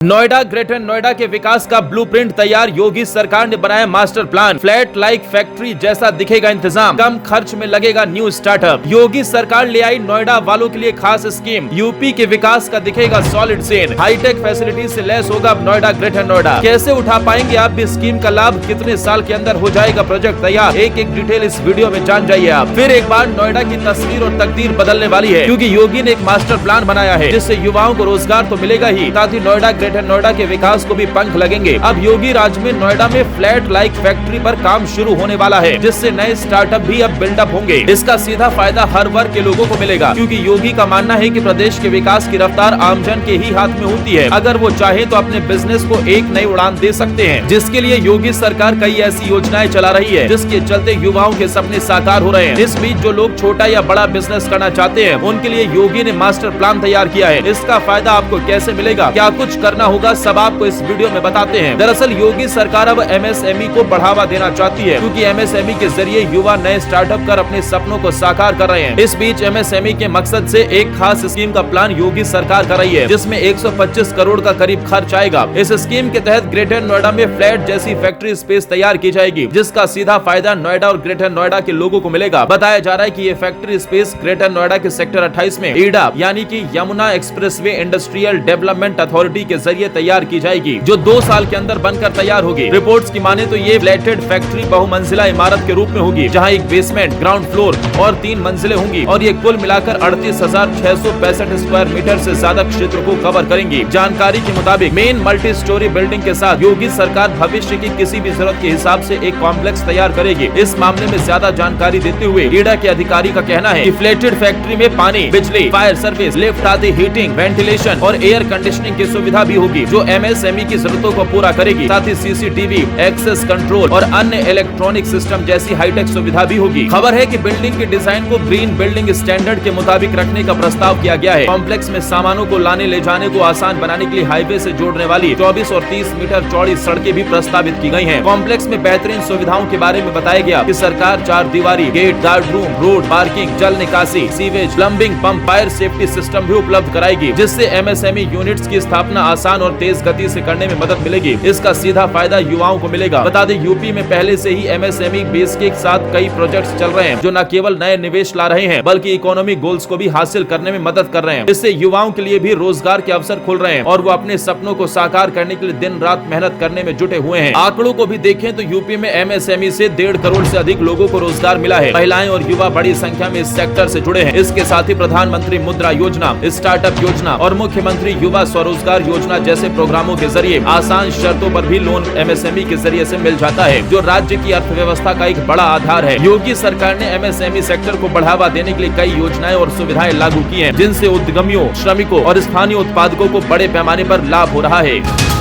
Noida greater Noida के विकास का blueprint तैयार। योगी सरकार ने बनाया master plan. Flat like factory जैसा दिखेगा इंतजाम। कम खर्च में लगेगा न्यू स्टार्टअप। योगी सरकार ले आई नोएडा वालों के लिए खास स्कीम। यूपी के विकास का दिखेगा सॉलिड सीन। हाईटेक फैसिलिटी से लैस होगा नोएडा ग्रेटर नोएडा। कैसे उठा पाएंगे आप भी स्कीम का लाभ? कितने साल के अंदर हो जाएगा प्रोजेक्ट तैयार? एक एक डिटेल इस वीडियो में जान जाइए आप। फिर एक बार नोएडा की तस्वीर और तकदीर बदलने वाली है, क्योंकि योगी ने एक मास्टर प्लान बनाया है जिससे युवाओं को रोजगार तो मिलेगा ही, साथ ही नोएडा ग्रेटर नोएडा के विकास को भी पंख लगेंगे। अब योगी राज में नोएडा में फ्लैट लाइक फैक्ट्री पर काम शुरू होने वाला है, जिससे नए स्टार्टअप भी अब बिल्डअप होंगे। इसका सीधा फायदा हर वर्ग के लोगों को मिलेगा, क्योंकि योगी का मानना है कि प्रदेश के विकास की रफ्तार आमजन के ही हाथ में होती है। अगर वो चाहे तो अपने बिजनेस को एक नई उड़ान दे सकते हैं, जिसके लिए योगी सरकार कई ऐसी योजनाएं चला रही है जिसके चलते युवाओं के सपने साकार हो रहे हैं। इस बीच जो लोग छोटा या बड़ा बिजनेस करना चाहते हैं, उनके लिए योगी ने मास्टर प्लान तैयार किया है। इसका फायदा आपको कैसे मिलेगा, क्या कुछ करना होगा, सब आपको इस वीडियो में बताते हैं। दरअसल योगी सरकार अब एमएसएमई को बढ़ावा देना चाहती है, क्योंकि एमएसएमई के जरिए युवा नए स्टार्टअप कर अपने सपनों को साकार कर रहे हैं। इस बीच एमएसएमई के मकसद से एक खास स्कीम का प्लान योगी सरकार कर रही है, जिसमें 125 करोड़ का करीब खर्च आएगा। इस स्कीम के तहत ग्रेटर नोएडा में फ्लैट जैसी फैक्ट्री स्पेस तैयार की जाएगी, जिसका सीधा फायदा नोएडा और ग्रेटर नोएडा के लोगों को मिलेगा। बताया जा रहा है कि ये फैक्ट्री स्पेस ग्रेटर नोएडा के सेक्टर 28 में ईडा यानी कि Yamuna expressway industrial development authority के जरिए तैयार की जाएगी, जो 2 साल के अंदर बनकर तैयार होगी। रिपोर्ट्स की माने तो ये फ्लैटेड फैक्ट्री बहुमंजिला इमारत के रूप में होगी, जहां एक बेसमेंट, ग्राउंड फ्लोर और 3 मंजिलें होंगी, और ये कुल मिलाकर 38,665 स्क्वायर मीटर से ज्यादा क्षेत्र को कवर करेंगी। जानकारी के मुताबिक मेन मल्टी स्टोरी बिल्डिंग के साथ योगी सरकार भविष्य की किसी भी जरूरत के हिसाब से एक कॉम्प्लेक्स तैयार करेगी। इस मामले में ज्यादा जानकारी देते हुए ईडा के अधिकारी का कहना है कि फ्लैटेड फैक्ट्री में पानी, बिजली, फायर सर्विस, लिफ्ट आदि, हीटिंग, वेंटिलेशन और एयर कंडीशनिंग की सुविधा भी होगी, जो एमएसएमई की जरूरतों को पूरा करेगी। साथ ही सीसीटीवी, एक्सेस कंट्रोल और अन्य इलेक्ट्रॉनिक सिस्टम जैसी हाईटेक सुविधा भी होगी। खबर है कि बिल्डिंग के डिजाइन को ग्रीन बिल्डिंग स्टैंडर्ड के मुताबिक रखने का प्रस्ताव किया गया है। कॉम्प्लेक्स में सामानों को लाने ले जाने को आसान बनाने के लिए हाईवे से जोड़ने वाली 24 और 30 मीटर चौड़ी सड़कें भी प्रस्तावित की गई हैं। कॉम्प्लेक्स में बेहतरीन सुविधाओं के बारे में बताया गया कि सरकार 4 दीवारी, gate, guard room, road, parking, जल निकासी, sewage, plumbing, pump, fire safety system भी उपलब्ध कराएगी, जिससे एमएसएमई यूनिट्स की स्थापना आसान और तेज गति से करने में मदद मिलेगी। इसका सीधा फायदा युवाओं को मिलेगा। बता दें, यूपी में पहले से ही एमएसएमई बेस के साथ कई प्रोजेक्ट्स चल रहे हैं, जो न केवल नए निवेश ला रहे हैं, बल्कि इकोनॉमिक गोल्स को भी हासिल करने में मदद कर रहे हैं। इससे युवाओं के लिए भी रोजगार के अवसर खुल रहे हैं, और वो अपने सपनों को साकार करने के लिए दिन रात मेहनत करने में जुटे हुए हैं। आंकड़ों को भी देखें तो यूपी में एमएसएमई से 1.5 करोड़ से अधिक लोगों को रोजगार मिला है। महिलाएं और युवा बड़ी संख्या में इस सेक्टर से जुड़े हैं। इसके साथ ही प्रधानमंत्री मुद्रा योजना, स्टार्टअप योजना और मुख्यमंत्री युवा स्वरोजगार योजना जैसे प्रोग्रामों के जरिए आसान शर्तों पर भी लोन एमएसएमई के जरिए से मिल जाता है, जो राज्य की अर्थव्यवस्था का एक बड़ा आधार है। योगी सरकार ने एमएसएमई सेक्टर को बढ़ावा देने के लिए कई योजनाएं और सुविधाएं लागू की हैं, जिनसे उद्यमियों, श्रमिकों और स्थानीय उत्पादकों को बड़े पैमाने पर लाभ हो रहा है।